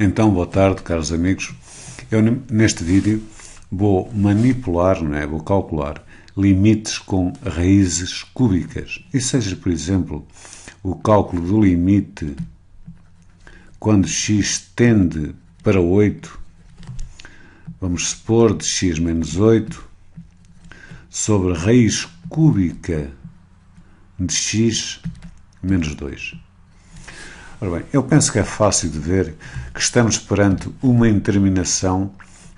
Então, boa tarde, caros amigos. Eu, neste vídeo, vou manipular, vou calcular limites com raízes cúbicas. E seja, por exemplo, o cálculo do limite quando x tende para 8, vamos supor, de x menos 8, sobre raiz cúbica de x menos 2. Ora bem, eu penso que é fácil de ver que estamos perante uma indeterminação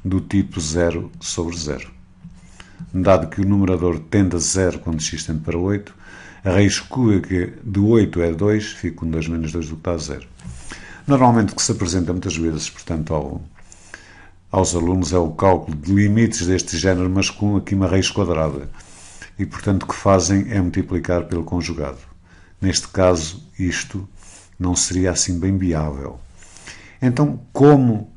do tipo 0 sobre 0. Dado que o numerador tende a 0 quando x tende para 8, a raiz cúbica de 8 é 2, fica com 2 menos 2 do que está a 0. Normalmente o que se apresenta muitas vezes, portanto, aos alunos é o cálculo de limites deste género, mas com aqui uma raiz quadrada. E, portanto, o que fazem é multiplicar pelo conjugado. Neste caso, isto não seria assim bem viável. Então, como,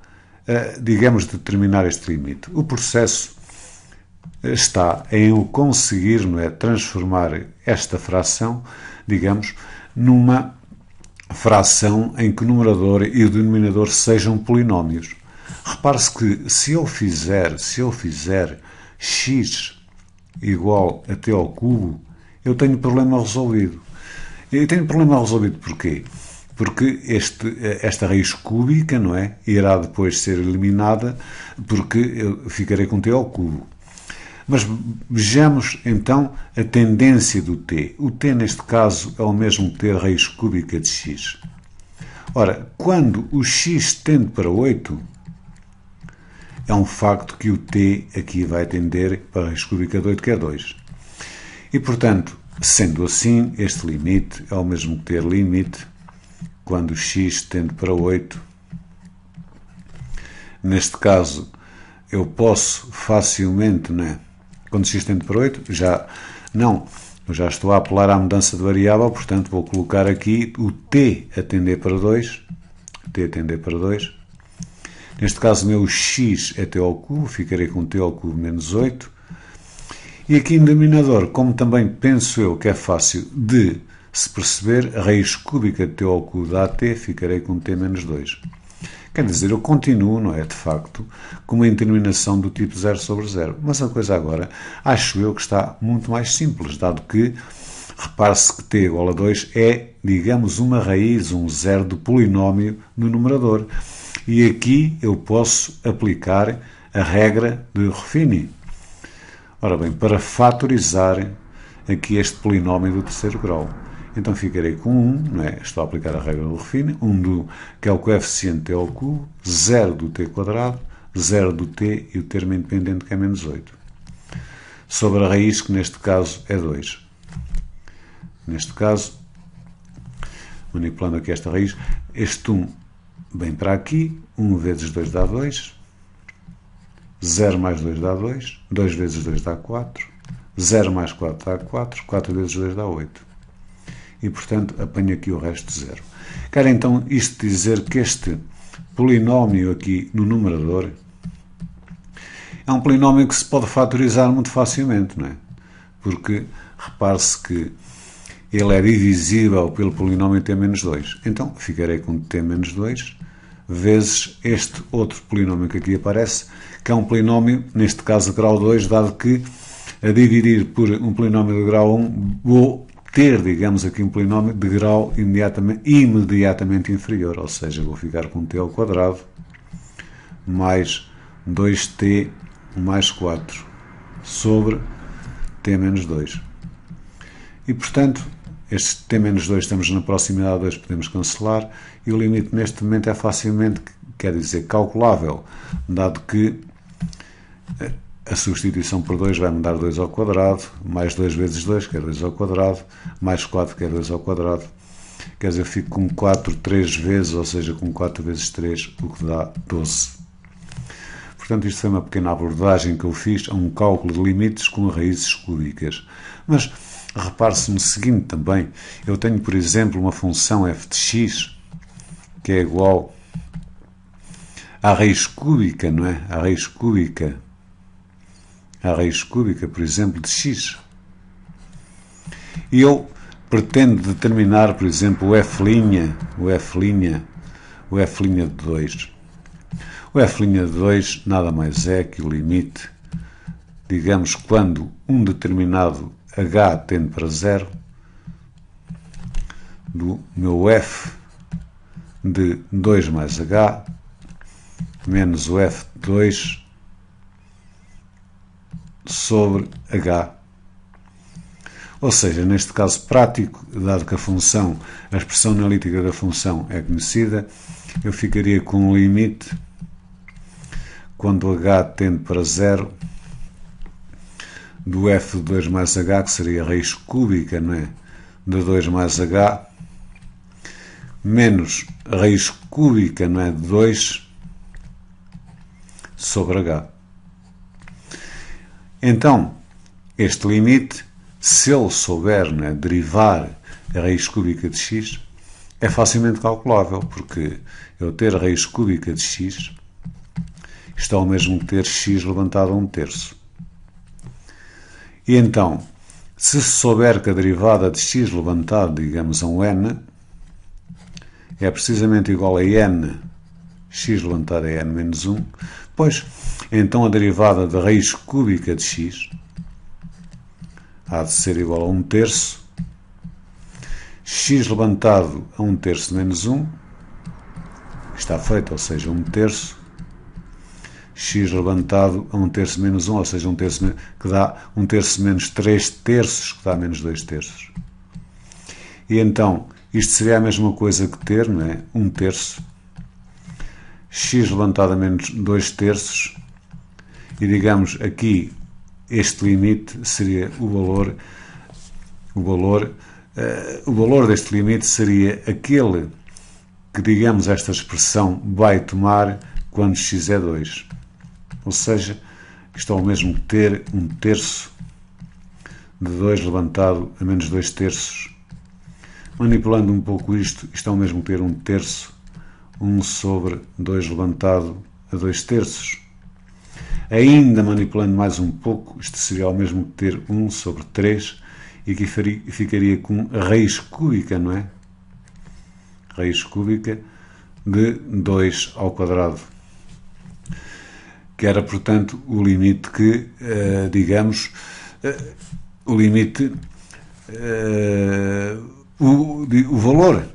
digamos, determinar este limite? O processo está em eu conseguir, transformar esta fração, digamos, numa fração em que o numerador e o denominador sejam polinómios. Repare-se que se eu fizer x igual a t ao cubo, eu tenho problema resolvido. E tenho problema resolvido porquê? Porque esta raiz cúbica, irá depois ser eliminada, porque eu ficarei com t ao cubo. Mas vejamos então a tendência do t. O t, neste caso, é o mesmo que t raiz cúbica de x. Ora, quando o x tende para 8, é um facto que o t aqui vai tender para a raiz cúbica de 8, que é 2. E, portanto, sendo assim, este limite é o mesmo que ter limite quando o x tende para 8. Neste caso, eu posso facilmente, quando x tende para 8, eu já estou a apelar à mudança de variável, portanto, vou colocar aqui o t a tender para 2. T a tender para 2. Neste caso, o meu x é t ao cubo, ficarei com t ao cubo menos 8. E aqui no denominador, como também penso eu que é fácil de se perceber, a raiz cúbica de t ao cubo dá t, ficarei com t menos 2. Quer dizer, eu continuo, de facto, com uma indeterminação do tipo 0 sobre 0. Mas a coisa agora, acho eu que está muito mais simples, dado que, repare-se que t igual a 2 é, digamos, uma raiz, um zero de polinómio no numerador. E aqui eu posso aplicar a regra de Ruffini. Ora bem, para fatorizar aqui este polinómio do terceiro grau. Então ficarei com 1, estou a aplicar a regra de Ruffini, 1 que é o coeficiente t ao cubo, 0 do t quadrado, 0 do t e o termo independente que é menos 8. Sobre a raiz, que neste caso é 2. Neste caso, manipulando aqui esta raiz, este 1 vem para aqui, 1 vezes 2 dá 2, 0 mais 2 dá 2, 2 vezes 2 dá 4, 0 mais 4 dá 4, 4 vezes 2 dá 8. E, portanto, apanho aqui o resto de 0. Quero então isto dizer que este polinómio aqui no numerador é um polinómio que se pode fatorizar muito facilmente, Porque, repare-se que ele é divisível pelo polinómio t menos 2. Então, ficarei com t menos 2 vezes este outro polinómio que aqui aparece, que é um polinómio, neste caso, de grau 2, dado que, a dividir por um polinómio de grau 1, vou ter, digamos, aqui um polinómio de grau imediatamente inferior, ou seja, vou ficar com t ao quadrado mais 2t mais 4 sobre t menos 2. E, portanto, este t menos 2, estamos na proximidade de 2, podemos cancelar, e o limite neste momento é facilmente, quer dizer, calculável, dado que a substituição por 2 vai me dar 2 ao quadrado, mais 2 vezes 2, que é 2 ao quadrado, mais 4, que é 2 ao quadrado. Quer dizer, eu fico com 4 3 vezes, ou seja, com 4 vezes 3, o que dá 12. Portanto, isto foi uma pequena abordagem que eu fiz a um cálculo de limites com raízes cúbicas. Mas repare-se no seguinte também, eu tenho, por exemplo, uma função f de x, que é igual à raiz cúbica, À raiz cúbica, por exemplo, de x. E eu pretendo determinar, por exemplo, o f' o f' de 2. O f' de 2 nada mais é que o limite, digamos, quando um determinado h tende para 0, do meu f de 2 mais h menos o f de 2 sobre h. Ou seja, neste caso prático, dado que a expressão analítica da função é conhecida, eu ficaria com um limite quando h tende para 0 do f de 2 mais h, que seria a raiz cúbica, não é, de 2 mais h, menos a raiz cúbica, não é, de 2 sobre h. Então, este limite, se ele souber, não é, derivar a raiz cúbica de x, é facilmente calculável, porque eu ter a raiz cúbica de x, isto é o mesmo que ter x levantado a 1/3. E então, se souber que a derivada de x levantado, digamos, a um n, é precisamente igual a n, x levantado a n menos 1, pois, então a derivada da raiz cúbica de x há de ser igual a 1/3, x levantado a 1/3 menos 1, está feito, ou seja, 1/3, x levantado a 1/3 menos 1, ou seja, 1/3, que dá 1/3 menos 3/3, que dá menos 2/3. E então, isto seria a mesma coisa que ter, não é? 1/3, x levantado a menos 2/3, e digamos aqui, este limite seria o valor deste limite seria aquele que, digamos, esta expressão vai tomar quando x é 2. Ou seja, isto é o mesmo que ter 1/3 de 2 levantado a menos 2/3. Manipulando um pouco isto é o mesmo que ter 1/3, 1 sobre 2 levantado a 2/3. Ainda manipulando mais um pouco, isto seria o mesmo que ter 1 sobre 3, e aqui ficaria com a raiz cúbica, não é? Raiz cúbica de 2 ao quadrado. Que era, portanto, o limite que, digamos, o limite, o valor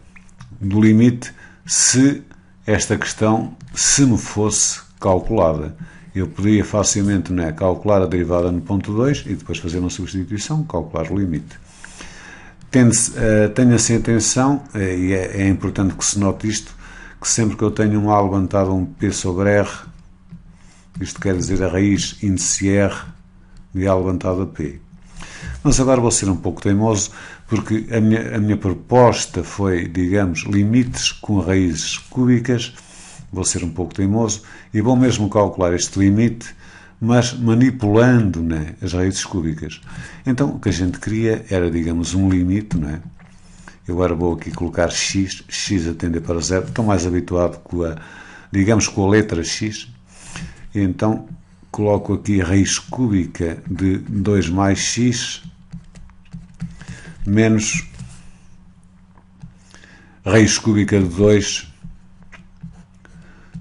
do limite se esta questão se me fosse calculada. Eu poderia facilmente, não é, calcular a derivada no ponto 2 e depois fazer uma substituição, calcular o limite. Tenha-se atenção, e é importante que se note isto, que sempre que eu tenho um A levantado a um P sobre R, isto quer dizer a raiz índice R de A levantado a P. Mas agora vou ser um pouco teimoso, porque a minha proposta foi, digamos, limites com raízes cúbicas. Vou ser um pouco teimoso e vou mesmo calcular este limite, mas manipulando, né, as raízes cúbicas. Então, o que a gente queria era, digamos, um limite, né? Eu agora vou aqui colocar x a tender para 0. Estou mais habituado com a letra x. E então, coloco aqui a raiz cúbica de 2 mais x menos a raiz cúbica de 2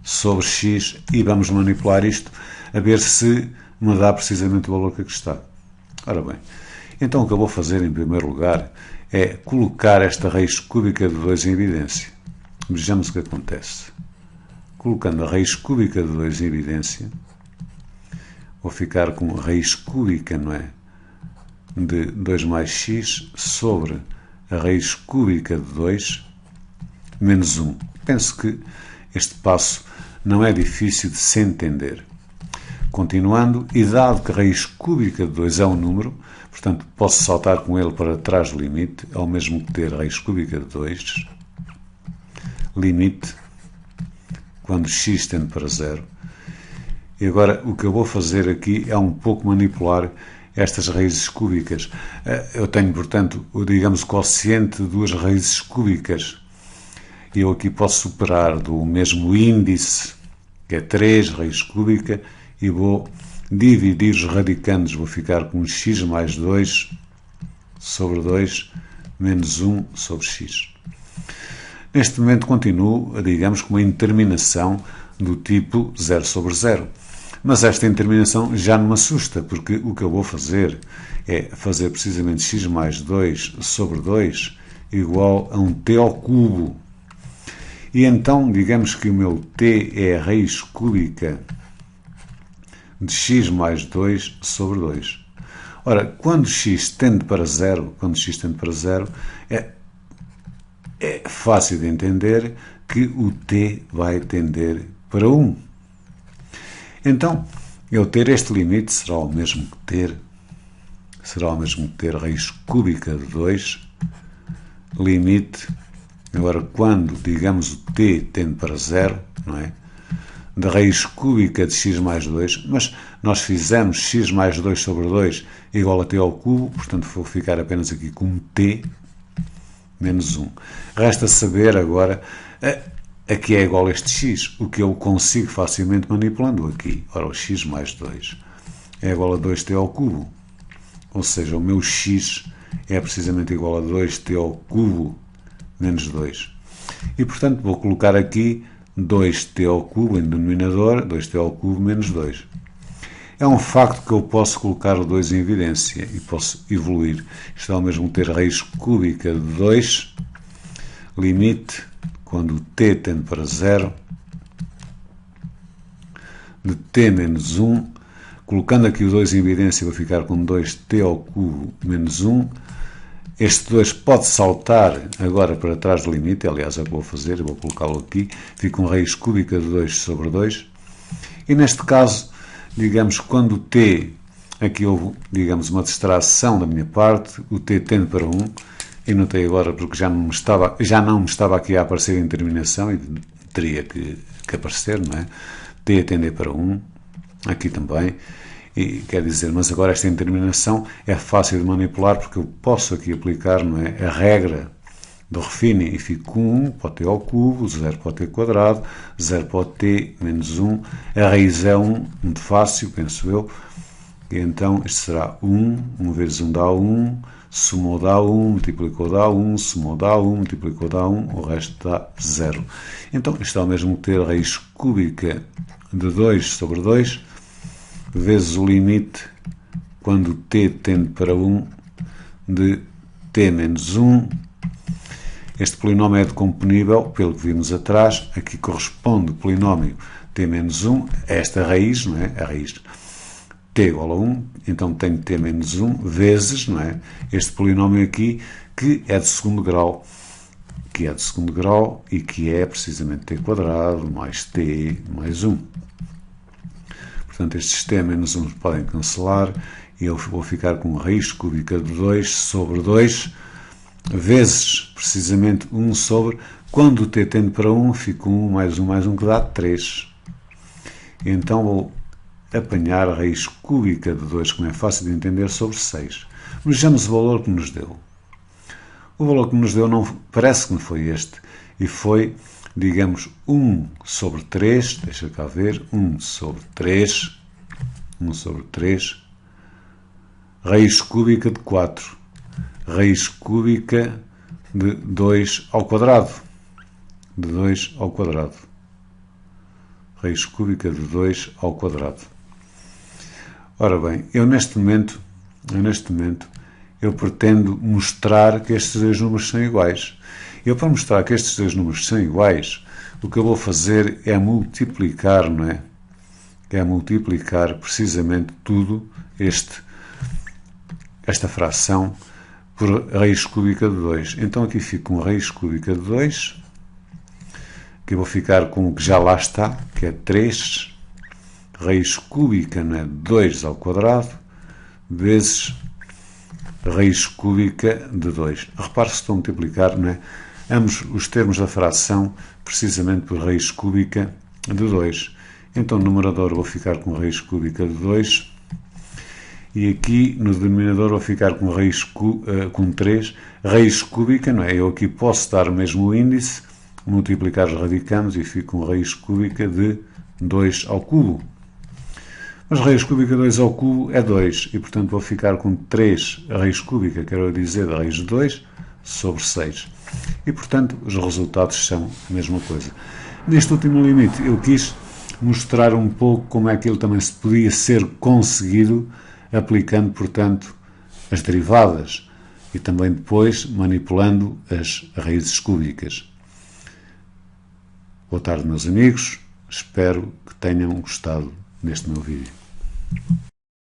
sobre x, e vamos manipular isto a ver se me dá precisamente o valor que aqui está. Ora bem, então o que eu vou fazer em primeiro lugar é colocar esta raiz cúbica de 2 em evidência. Vejamos o que acontece. Colocando a raiz cúbica de 2 em evidência, vou ficar com a raiz cúbica, não é, de 2 mais x sobre a raiz cúbica de 2 menos 1. Penso que este passo não é difícil de se entender. Continuando, e dado que a raiz cúbica de 2 é um número, portanto, posso saltar com ele para trás do limite, é o mesmo que ter a raiz cúbica de 2, limite, quando x tende para 0. E agora, o que eu vou fazer aqui é um pouco manipular estas raízes cúbicas. Eu tenho, portanto, digamos, o quociente de duas raízes cúbicas. E eu aqui posso superar do mesmo índice, que é 3 raiz cúbica, e vou dividir os radicandos. Vou ficar com x mais 2 sobre 2 menos 1 sobre x. Neste momento continuo, digamos, com uma indeterminação do tipo 0 sobre 0. Mas esta indeterminação já não me assusta, porque o que eu vou fazer é fazer precisamente x mais 2 sobre 2 igual a um t ao cubo. E então, digamos que o meu t é a raiz cúbica de x mais 2 sobre 2. Ora, quando x tende para 0, é fácil de entender que o t vai tender para 1. Então, eu ter este limite será o mesmo que ter raiz cúbica de 2, limite, agora quando, digamos, o t tende para 0, não é? Da raiz cúbica de x mais 2, mas nós fizemos x mais 2 sobre 2 igual a t ao cubo, portanto vou ficar apenas aqui com t menos 1. Resta saber agora a que é igual a este x, o que eu consigo facilmente manipulando aqui. Ora, o x mais 2 é igual a 2t ao cubo, ou seja, o meu x é precisamente igual a 2t ao cubo menos 2. E, portanto, vou colocar aqui 2t ao cubo em denominador, 2t ao cubo menos 2. É um facto que eu posso colocar o 2 em evidência e posso evoluir. Isto é o mesmo ter raiz cúbica de 2, limite, quando o t tende para 0, de t menos 1. Colocando aqui o 2 em evidência, vou ficar com 2t ao cubo menos 1. Este 2 pode saltar agora para trás do limite, aliás é o que vou fazer, vou colocá-lo aqui, fico com raiz cúbica de 2 sobre 2, e neste caso, digamos, quando o t, aqui houve, digamos, uma distração da minha parte, o t tende para 1, e notei agora porque já não me estava aqui a aparecer a indeterminação, e teria que aparecer, não é? T a tender para 1, aqui também. E quer dizer, mas agora esta indeterminação é fácil de manipular porque eu posso aqui aplicar, não é, a regra do refine e fico com 1 para o t ao cubo, 0 para o t quadrado, 0 para o t menos 1, a raiz é 1, muito fácil, penso eu, e então isto será 1 vezes 1 dá 1, somou dá 1, multiplicou dá 1, somou dá 1, multiplicou dá 1, o resto dá 0. Então isto é o mesmo que ter a raiz cúbica de 2 sobre 2, vezes o limite, quando t tende para 1, de t menos 1. Este polinómio é decomponível, pelo que vimos atrás. Aqui corresponde o polinómio t menos 1 a esta raiz, não é? A raiz t igual a 1, então tenho t menos 1 vezes, não é? Este polinómio aqui, que é de segundo grau, e que é precisamente t quadrado mais t mais 1. Portanto, estes t menos 1 podem cancelar e eu vou ficar com raiz cúbica de 2 sobre 2 vezes, precisamente, 1 sobre, quando o t tende para 1, fico com 1 mais 1 que dá 3. E então vou apanhar a raiz cúbica de 2, como é fácil de entender, sobre 6. Vejamos o valor que nos deu. O valor que nos deu parece que não foi este, e foi, digamos, 1 sobre 3, deixa cá ver, 1 sobre 3, raiz cúbica de 4, raiz cúbica de 2 ao quadrado, raiz cúbica de 2 ao quadrado. Ora bem, eu neste momento, eu pretendo mostrar que estes dois números são iguais. Eu, para mostrar que estes dois números são iguais, o que eu vou fazer é multiplicar, não é? É multiplicar precisamente tudo esta fração por raiz cúbica de 2. Então aqui fico com raiz cúbica de 2, que eu vou ficar com o que já lá está, que é 3, raiz cúbica, não é, de 2 ao quadrado, vezes raiz cúbica de 2. Repare se estou a multiplicar, não é? Ambos os termos da fração precisamente por raiz cúbica de 2. Então no numerador vou ficar com raiz cúbica de 2 e aqui no denominador vou ficar com com 3, raiz cúbica, não é? Eu aqui posso dar mesmo o índice, multiplicar os radicandos e fico com raiz cúbica de 2 ao cubo. Mas raiz cúbica de 2 ao cubo é 2 e portanto vou ficar com 3 raiz cúbica, quero dizer, da raiz de 2 sobre 6. E, portanto, os resultados são a mesma coisa. Neste último limite, eu quis mostrar um pouco como é que ele também se podia ser conseguido aplicando, portanto, as derivadas e também depois manipulando as raízes cúbicas. Boa tarde, meus amigos. Espero que tenham gostado deste meu vídeo.